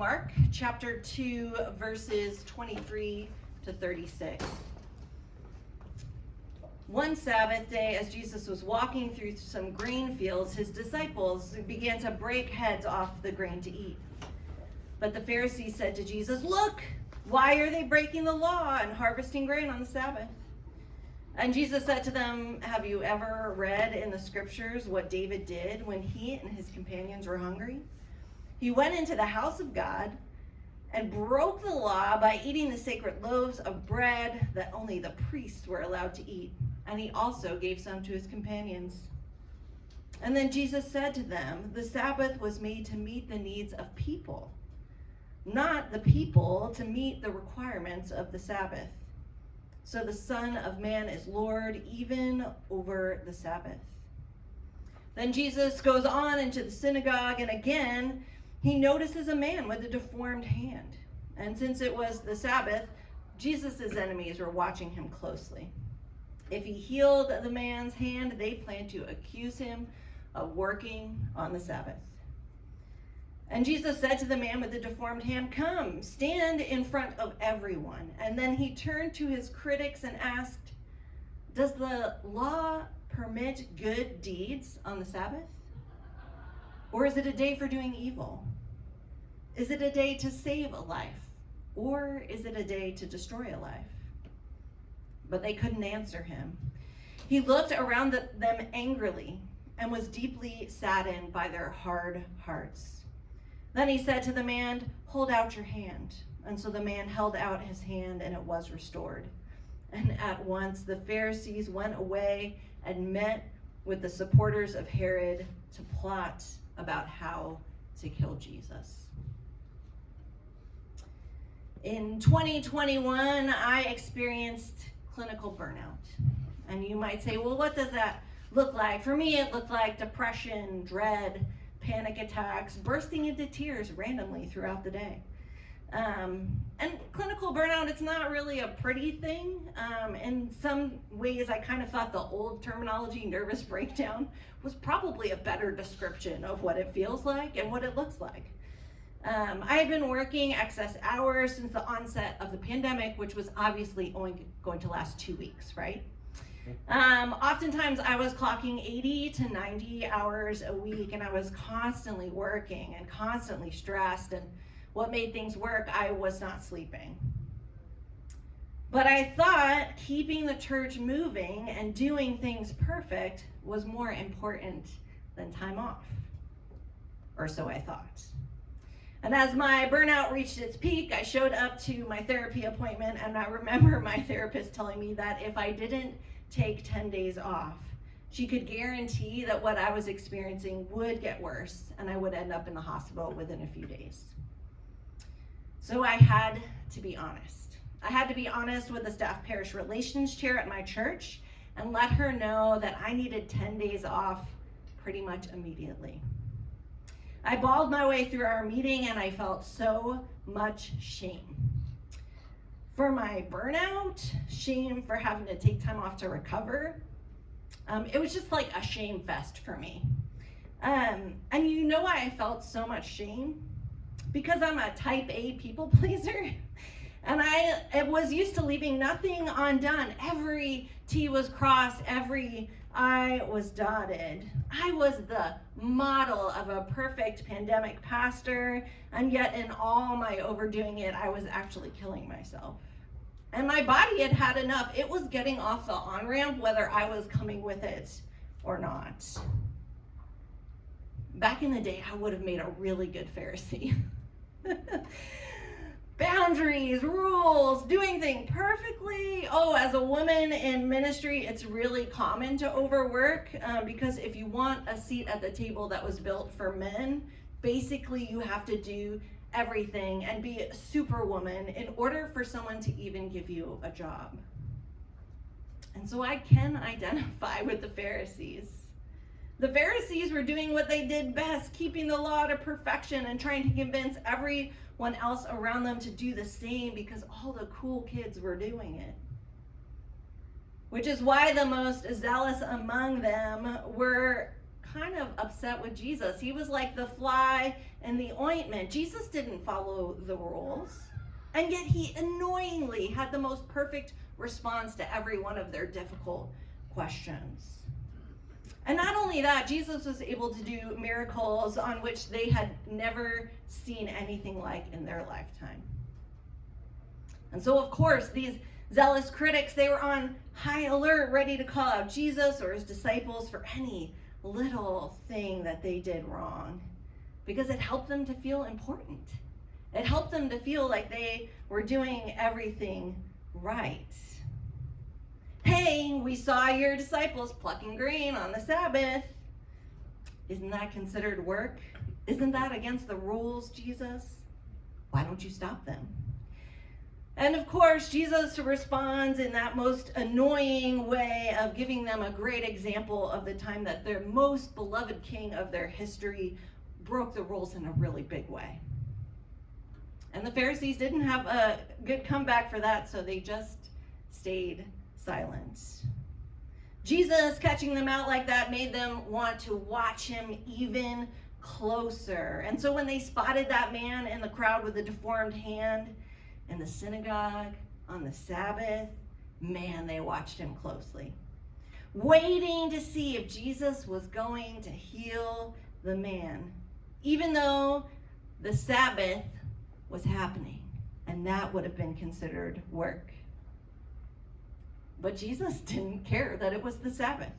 Mark chapter 2, verses 23 to 36. One Sabbath day, as Jesus was walking through some grain fields, his disciples began to break heads off the grain to eat. But the Pharisees said to Jesus, "Look, why are they breaking the law and harvesting grain on the Sabbath?" And Jesus said to them, "Have you ever read in the scriptures what David did when he and his companions were hungry? He went into the house of God and broke the law by eating the sacred loaves of bread that only the priests were allowed to eat. And he also gave some to his companions." And then Jesus said to them, "The Sabbath was made to meet the needs of people, not the people to meet the requirements of the Sabbath. So the Son of Man is Lord even over the Sabbath." Then Jesus goes on into the synagogue, and again, he notices a man with a deformed hand. And since it was the Sabbath, Jesus' enemies were watching him closely. If he healed the man's hand, they planned to accuse him of working on the Sabbath. And Jesus said to the man with the deformed hand, "Come, stand in front of everyone." And then he turned to his critics and asked, "Does the law permit good deeds on the Sabbath? Or is it a day for doing evil? Is it a day to save a life? Or is it a day to destroy a life?" But they couldn't answer him. He looked around them angrily and was deeply saddened by their hard hearts. Then he said to the man, "Hold out your hand." And so the man held out his hand, and it was restored. And at once the Pharisees went away and met with the supporters of Herod to plot about how to kill Jesus. In 2021, I experienced clinical burnout. And you might say, well, what does that look like? For me, it looked like depression, dread, panic attacks, bursting into tears randomly throughout the day. And clinical burnout, it's not really a pretty thing. In some ways, I kind of thought the old terminology, nervous breakdown, was probably a better description of what it feels like and what it looks like. I had been working excess hours since the onset of the pandemic, which was obviously only going to last 2 weeks, right? Oftentimes I was clocking 80 to 90 hours a week, and I was constantly working and constantly stressed. And what made things work, I was not sleeping. But I thought keeping the church moving and doing things perfect was more important than time off. Or so I thought. And as my burnout reached its peak, I showed up to my therapy appointment, and I remember my therapist telling me that if I didn't take 10 days off, she could guarantee that what I was experiencing would get worse, and I would end up in the hospital within a few days. So I had to be honest. I had to be honest with the staff parish relations chair at my church and let her know that I needed 10 days off pretty much immediately. I bawled my way through our meeting, and I felt so much shame. For my burnout, shame for having to take time off to recover. It was just like a shame fest for me. And you know why I felt so much shame? Because I'm a type A people pleaser. And I was used to leaving nothing undone. Every T was crossed, every I was dotted. I was the model of a perfect pandemic pastor, and yet in all my overdoing it, I was actually killing myself. And my body had had enough. It was getting off the on-ramp whether I was coming with it or not. Back in the day, I would have made a really good Pharisee. Boundaries, rules, doing things perfectly. Oh, as a woman in ministry, it's really common to overwork because if you want a seat at the table that was built for men, basically you have to do everything and be a superwoman in order for someone to even give you a job. And so I can identify with the Pharisees. The Pharisees were doing what they did best, keeping the law to perfection and trying to convince everyone else around them to do the same because all the cool kids were doing it. Which is why the most zealous among them were kind of upset with Jesus. He was like the fly in the ointment. Jesus didn't follow the rules, and yet he annoyingly had the most perfect response to every one of their difficult questions. And not only that, Jesus was able to do miracles on which they had never seen anything like in their lifetime. And so, of course, these zealous critics, they were on high alert, ready to call out Jesus or his disciples for any little thing that they did wrong, because it helped them to feel important. It helped them to feel like they were doing everything right. Hey, we saw your disciples plucking grain on the Sabbath. Isn't that considered work? Isn't that against the rules, Jesus? Why don't you stop them? And of course, Jesus responds in that most annoying way of giving them a great example of the time that their most beloved king of their history broke the rules in a really big way. And the Pharisees didn't have a good comeback for that, so they just stayed silent. Jesus catching them out like that made them want to watch him even closer. And so when they spotted that man in the crowd with a deformed hand in the synagogue on the Sabbath, man, they watched him closely, waiting to see if Jesus was going to heal the man, even though the Sabbath was happening, and that would have been considered work. But Jesus didn't care that it was the Sabbath.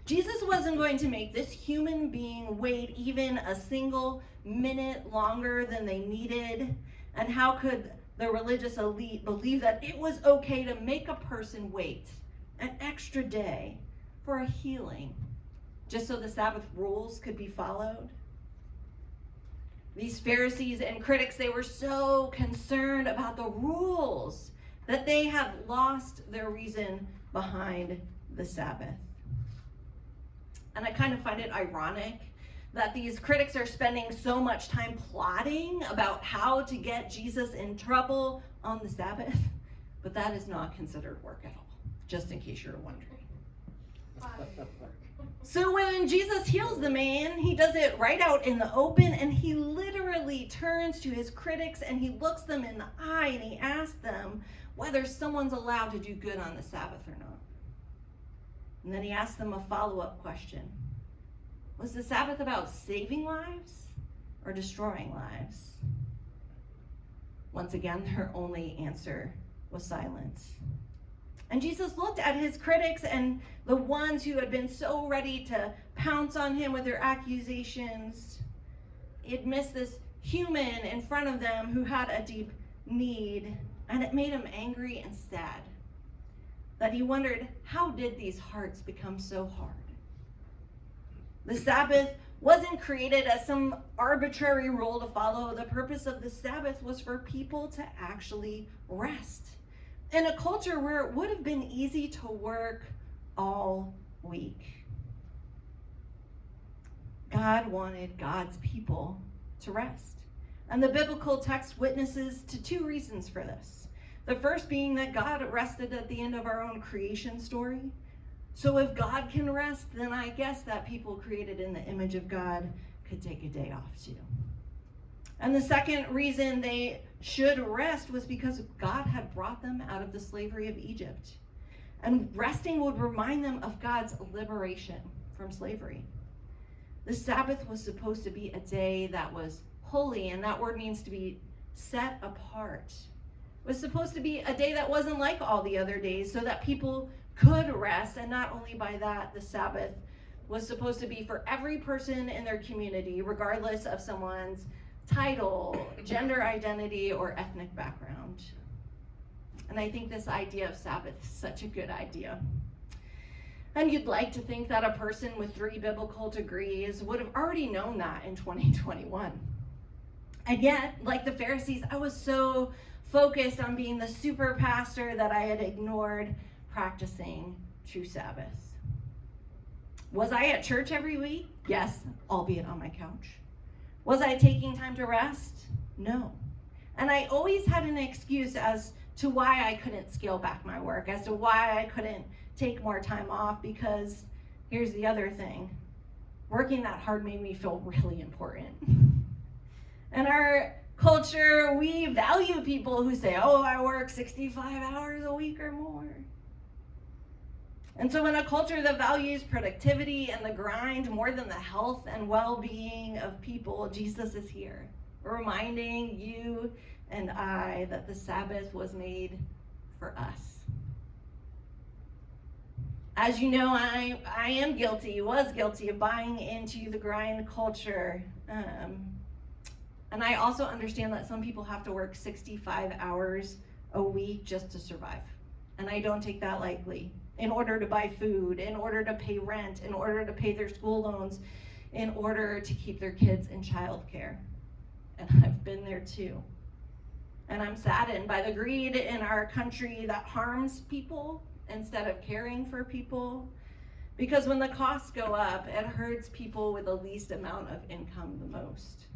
Jesus wasn't going to make this human being wait even a single minute longer than they needed. And how could the religious elite believe that it was okay to make a person wait an extra day for a healing just so the Sabbath rules could be followed? These Pharisees and critics, they were so concerned about the rules that they had lost their reason behind the Sabbath. And I kind of find it ironic that these critics are spending so much time plotting about how to get Jesus in trouble on the Sabbath, but that is not considered work at all, just in case you're wondering. So when Jesus heals the man, he does it right out in the open, and he literally turns to his critics and he looks them in the eye and he asks them whether someone's allowed to do good on the Sabbath or not. And then he asks them a follow-up question. Was the Sabbath about saving lives or destroying lives? Once again, their only answer was silence. And Jesus looked at his critics and the ones who had been so ready to pounce on him with their accusations. He'd missed this human in front of them who had a deep need, and it made him angry and sad that he wondered, how did these hearts become so hard? The Sabbath wasn't created as some arbitrary rule to follow. The purpose of the Sabbath was for people to actually rest in a culture where it would have been easy to work all week. God wanted God's people to rest. And the biblical text witnesses to two reasons for this. The first being that God rested at the end of our own creation story. So if God can rest, then I guess that people created in the image of God could take a day off too. And the second reason they should rest was because God had brought them out of the slavery of Egypt. And resting would remind them of God's liberation from slavery. The Sabbath was supposed to be a day that was holy, and that word means to be set apart. It was supposed to be a day that wasn't like all the other days, so that people could rest. And not only by that, the Sabbath was supposed to be for every person in their community, regardless of someone's title, gender identity, or ethnic background. And I think this idea of Sabbath is such a good idea. And you'd like to think that a person with 3 biblical degrees would have already known that in 2021. And yet, like the Pharisees, I was so focused on being the super pastor that I had ignored practicing true Sabbath. Was I at church every week? Yes, albeit on my couch. Was I taking time to rest? No. And I always had an excuse as to why I couldn't scale back my work, as to why I couldn't take more time off, because here's the other thing. Working that hard made me feel really important. In our culture, we value people who say, oh, I work 65 hours a week or more. And so in a culture that values productivity and the grind more than the health and well-being of people, Jesus is here, reminding you and I that the Sabbath was made for us. As you know, I was guilty of buying into the grind culture. And I also understand that some people have to work 65 hours a week just to survive. And I don't take that lightly. In order to buy food, in order to pay rent, in order to pay their school loans, in order to keep their kids in childcare. And I've been there too. And I'm saddened by the greed in our country that harms people instead of caring for people. Because when the costs go up, it hurts people with the least amount of income the most.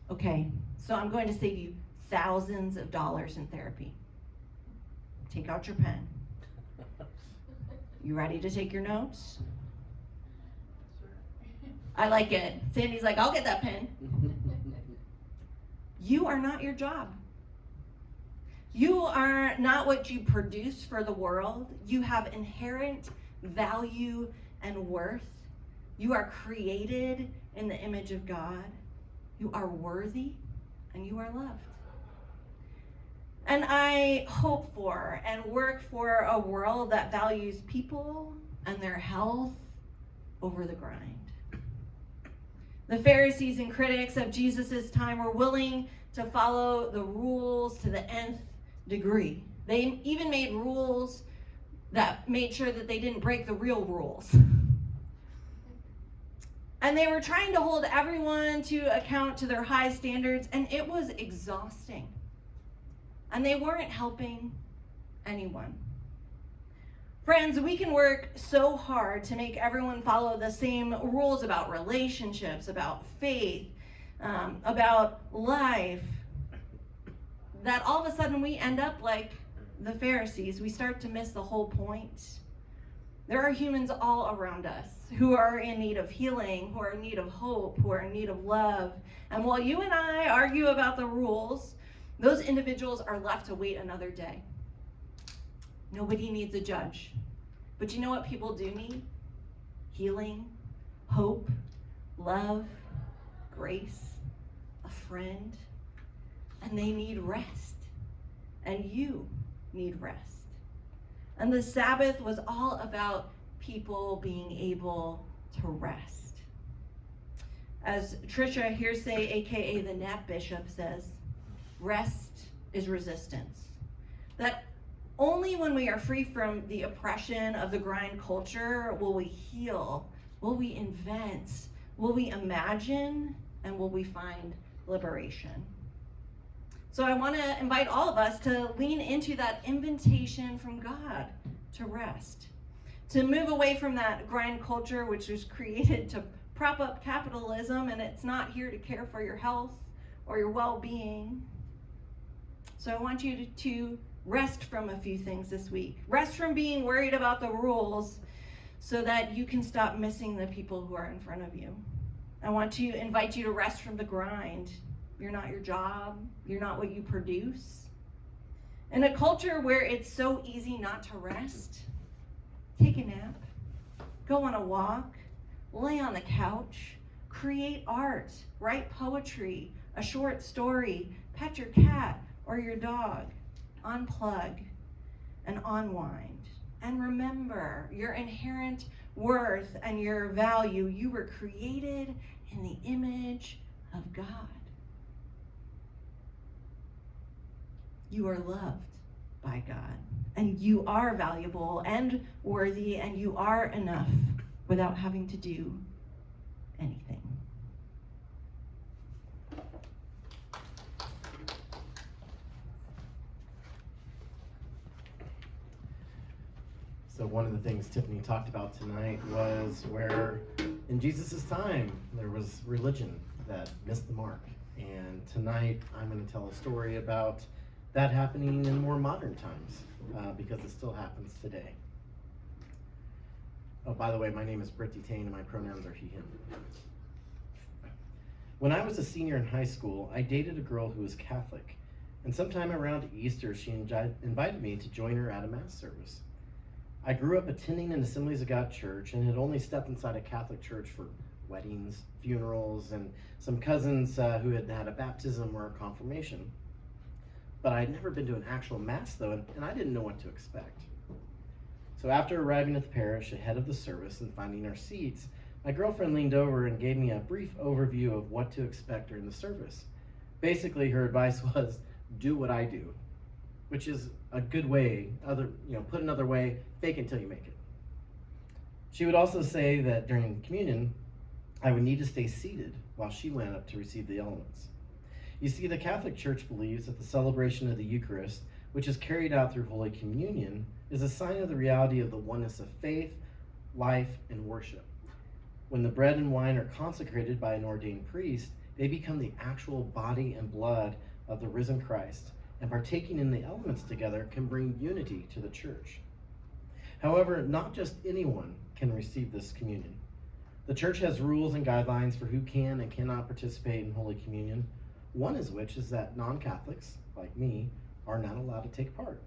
Okay, so I'm going to save you thousands of dollars in therapy. Take out your pen. You ready to take your notes? I like it. Sandy's like, I'll get that pen. You are not your job. You are not what you produce for the world. You have inherent value and worth. You are created in the image of God. You are worthy and you are loved. And I hope for and work for a world that values people and their health over the grind. The Pharisees and critics of Jesus' time were willing to follow the rules to the nth degree. They even made rules that made sure that they didn't break the real rules. And they were trying to hold everyone to account to their high standards, and it was exhausting. And they weren't helping anyone. Friends, we can work so hard to make everyone follow the same rules about relationships, about faith, about life, that all of a sudden we end up like the Pharisees. We start to miss the whole point. There are humans all around us who are in need of healing, who are in need of hope, who are in need of love. And while you and I argue about the rules, those individuals are left to wait another day. Nobody needs a judge. But you know what people do need? Healing, hope, love, grace, a friend. And they need rest. And you need rest. And the Sabbath was all about people being able to rest. As Tricia Hearsay, aka the Nap Bishop, says, rest is resistance. That only when we are free from the oppression of the grind culture will we heal, will we invent, will we imagine, and will we find liberation. So I want to invite all of us to lean into that invitation from God to rest, to move away from that grind culture which was created to prop up capitalism, and it's not here to care for your health or your well-being. So I want you to rest from a few things this week. Rest from being worried about the rules so that you can stop missing the people who are in front of you. I want to invite you to rest from the grind. You're not your job. You're not what you produce. In a culture where it's so easy not to rest, take a nap, go on a walk, lay on the couch, create art, write poetry, a short story, pet your cat or your dog, unplug and unwind. And remember your inherent worth and your value. You were created in the image of God. You are loved by God, and you are valuable and worthy, and you are enough without having to do anything. So one of the things Tiffany talked about tonight was where in Jesus' time there was religion that missed the mark. And tonight I'm going to tell a story about that happening in more modern times, because it still happens today. Oh, by the way, my name is Britt Detain and my pronouns are he, him. When I was a senior in high school, I dated a girl who was Catholic, and sometime around Easter, she invited me to join her at a Mass service. I grew up attending an Assemblies of God church and had only stepped inside a Catholic church for weddings, funerals, and some cousins who had had a baptism or a confirmation. But I had never been to an actual Mass, though, and I didn't know what to expect. So after arriving at the parish ahead of the service and finding our seats, my girlfriend leaned over and gave me a brief overview of what to expect during the service. Basically, her advice was, do what I do, which is a good way, put another way, fake until you make it. She would also say that during communion, I would need to stay seated while she went up to receive the elements. You see, the Catholic Church believes that the celebration of the Eucharist, which is carried out through Holy Communion, is a sign of the reality of the oneness of faith, life, and worship. When the bread and wine are consecrated by an ordained priest, they become the actual body and blood of the risen Christ, and partaking in the elements together can bring unity to the church. However, not just anyone can receive this communion. The church has rules and guidelines for who can and cannot participate in Holy Communion, one of which is that non-Catholics, like me, are not allowed to take part.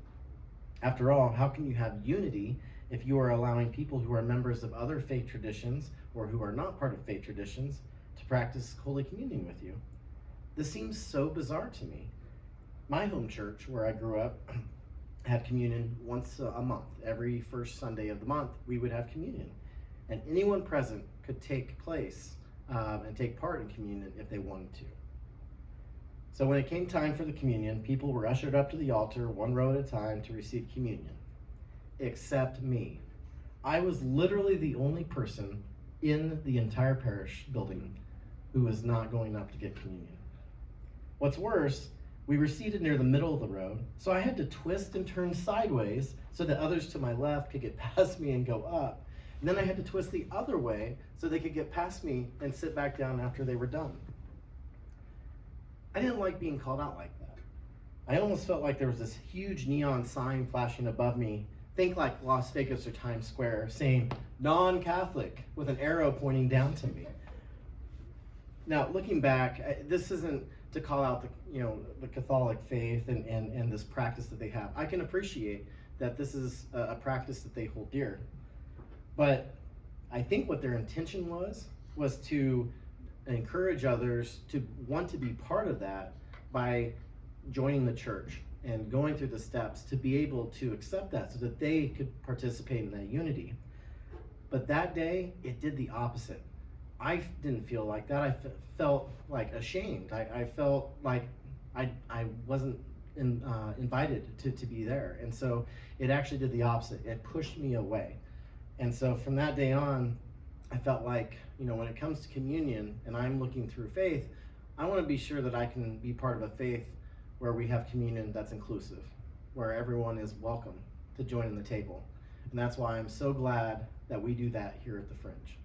After all, how can you have unity if you are allowing people who are members of other faith traditions or who are not part of faith traditions to practice Holy Communion with you? This seems so bizarre to me. My home church, where I grew up, had communion once a month. Every first Sunday of the month, we would have communion. And anyone present could take place and take part in communion if they wanted to. So when it came time for the communion, people were ushered up to the altar one row at a time to receive communion, except me. I was literally the only person in the entire parish building who was not going up to get communion. What's worse, we were seated near the middle of the road, so I had to twist and turn sideways so that others to my left could get past me and go up. And then I had to twist the other way so they could get past me and sit back down after they were done. I didn't like being called out like that. I almost felt like there was this huge neon sign flashing above me, think like Las Vegas or Times Square, saying non-Catholic with an arrow pointing down to me. Now, looking back, this isn't to call out the Catholic faith and this practice that they have. I can appreciate that this is a practice that they hold dear. But I think what their intention was to encourage others to want to be part of that by joining the church and going through the steps to be able to accept that so that they could participate in that unity. But that day, it did the opposite. I didn't feel like that. I felt like ashamed. I felt like I wasn't invited to be there. And so it actually did the opposite. It pushed me away. And so from that day on, I felt like, when it comes to communion and I'm looking through faith, I want to be sure that I can be part of a faith where we have communion that's inclusive, where everyone is welcome to join in the table. And that's why I'm so glad that we do that here at the Fringe.